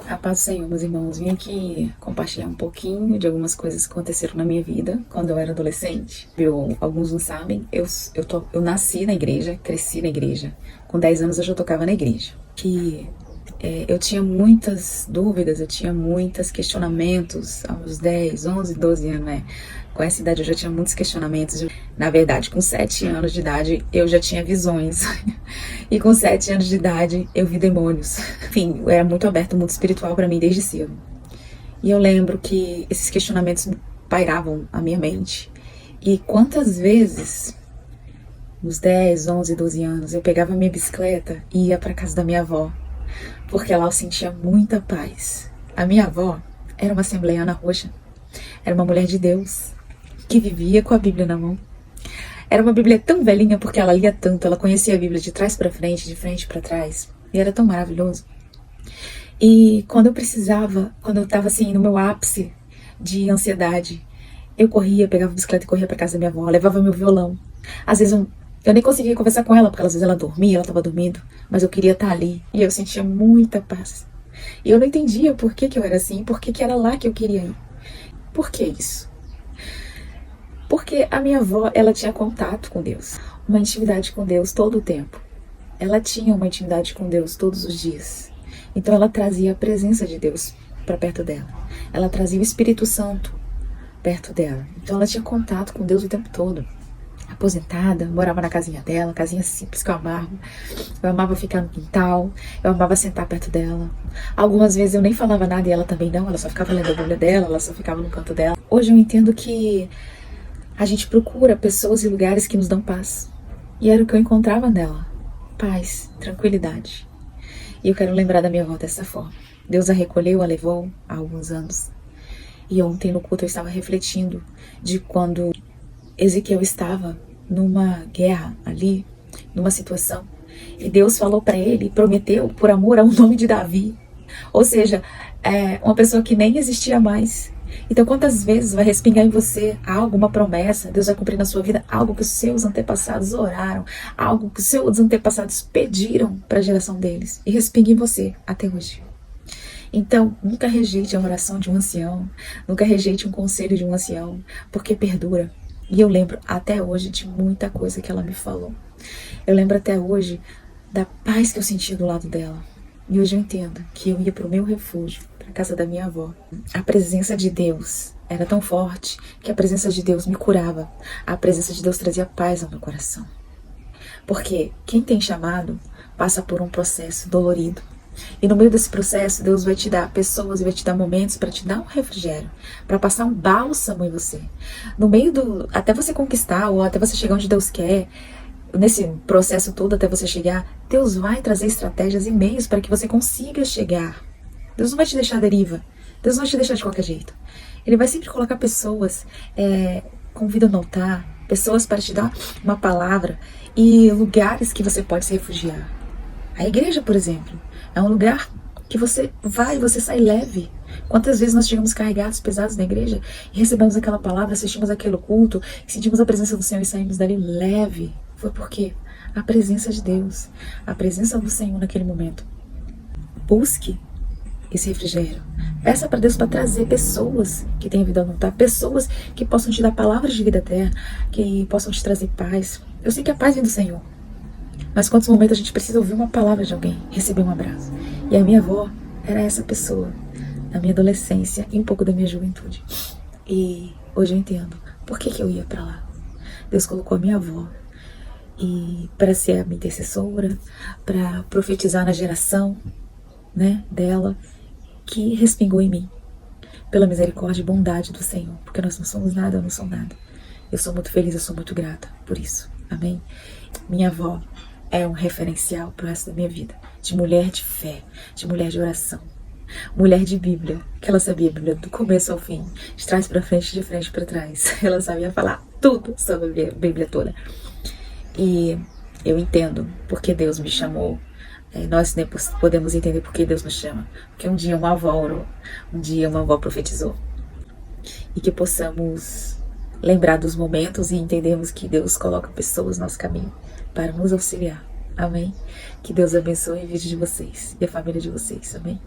A paz do Senhor, meus irmãos, vim aqui compartilhar um pouquinho de algumas coisas que aconteceram na minha vida quando eu era adolescente. Alguns não sabem, eu nasci na igreja, cresci na igreja. Com 10 anos eu já tocava na igreja. Eu tinha muitas dúvidas, eu tinha muitos questionamentos aos 10, 11, 12 anos, né? Com essa idade eu já tinha muitos questionamentos. Na verdade, com 7 anos de idade eu já tinha visões. E com 7 anos de idade eu vi demônios. Enfim, era muito aberto o mundo espiritual para mim desde cedo. E eu lembro que esses questionamentos pairavam a minha mente. E quantas vezes, nos 10, 11, 12 anos, eu pegava minha bicicleta e ia para casa da minha avó. Porque lá eu sentia muita paz. A minha avó era uma assembleiana roxa. Era uma mulher de Deus que vivia com a Bíblia na mão. Era uma Bíblia tão velhinha porque ela lia tanto, ela conhecia a Bíblia de trás para frente, de frente para trás. E era tão maravilhoso. E quando eu precisava, quando eu estava assim no meu ápice de ansiedade, eu corria, pegava a bicicleta e corria para casa da minha avó, levava meu violão. Às vezes eu nem conseguia conversar com ela, porque às vezes ela dormia, ela estava dormindo, mas eu queria estar ali. E eu sentia muita paz. E eu não entendia por que eu era assim, por que era lá que eu queria ir. Por que isso? Porque a minha avó, ela tinha contato com Deus, uma intimidade com Deus todo o tempo. Ela tinha uma intimidade com Deus todos os dias. Então ela trazia a presença de Deus para perto dela. Ela trazia o Espírito Santo perto dela. Então ela tinha contato com Deus o tempo todo. Aposentada, morava na casinha dela, casinha simples que eu amava. Eu amava ficar no quintal, eu amava sentar perto dela. Algumas vezes eu nem falava nada e ela também não, ela só ficava lendo a Bíblia dela, ela só ficava no canto dela. Hoje eu entendo que a gente procura pessoas e lugares que nos dão paz. E era o que eu encontrava nela. Paz, tranquilidade. E eu quero lembrar da minha avó dessa forma. Deus a recolheu, a levou há alguns anos. E ontem no culto eu estava refletindo de quando Ezequiel estava numa guerra ali, numa situação. E Deus falou para ele, prometeu, por amor ao nome de Davi. Ou seja, uma pessoa que nem existia mais. Então quantas vezes vai respingar em você algo, uma promessa, Deus vai cumprir na sua vida algo que os seus antepassados oraram, algo que os seus antepassados pediram para a geração deles e respinga em você até hoje. Então nunca rejeite a oração de um ancião, nunca rejeite um conselho de um ancião, porque perdura. E eu lembro até hoje de muita coisa que ela me falou. Eu lembro até hoje da paz que eu sentia do lado dela. E hoje eu entendo que eu ia para o meu refúgio, para a casa da minha avó. A presença de Deus era tão forte que a presença de Deus me curava. A presença de Deus trazia paz ao meu coração. Porque quem tem chamado passa por um processo dolorido. E no meio desse processo, Deus vai te dar pessoas e vai te dar momentos para te dar um refrigério, para passar um bálsamo em você. No meio até você conquistar ou até você chegar onde Deus quer, nesse processo todo até você chegar, Deus vai trazer estratégias e meios para que você consiga chegar. Deus não vai te deixar à deriva. Deus não vai te deixar de qualquer jeito. Ele vai sempre colocar pessoas com vida no altar, pessoas para te dar uma palavra e lugares que você pode se refugiar. A igreja, por exemplo, é um lugar que você vai e você sai leve. Quantas vezes nós chegamos carregados, pesados na igreja e recebemos aquela palavra, assistimos aquele culto, sentimos a presença do Senhor e saímos dali leve. Foi porque a presença de Deus, a presença do Senhor naquele momento. Busque esse refrigério. Peça para Deus para trazer pessoas que tenham vida no altar, pessoas que possam te dar palavras de vida eterna, que possam te trazer paz. Eu sei que a paz vem do Senhor. Mas quantos momentos a gente precisa ouvir uma palavra de alguém, receber um abraço. E a minha avó era essa pessoa, na minha adolescência e um pouco da minha juventude. E hoje eu entendo por que eu ia para lá. Deus colocou a minha avó para ser a minha intercessora, para profetizar na geração, dela, que respingou em mim, pela misericórdia e bondade do Senhor, porque nós não somos nada, eu não sou nada. Eu sou muito feliz, eu sou muito grata por isso. Amém? Minha avó é um referencial para o resto da minha vida, de mulher de fé, de mulher de oração, mulher de Bíblia, que ela sabia a Bíblia do começo ao fim, de trás para frente, de frente para trás. Ela sabia falar tudo sobre a Bíblia toda. E eu entendo porque Deus me chamou. Nós podemos entender porque Deus nos chama. Porque um dia uma avó orou, um dia uma avó profetizou. E que possamos lembrar dos momentos e entendermos que Deus coloca pessoas no nosso caminho para nos auxiliar. Amém? Que Deus abençoe a vida de vocês e a família de vocês. Amém?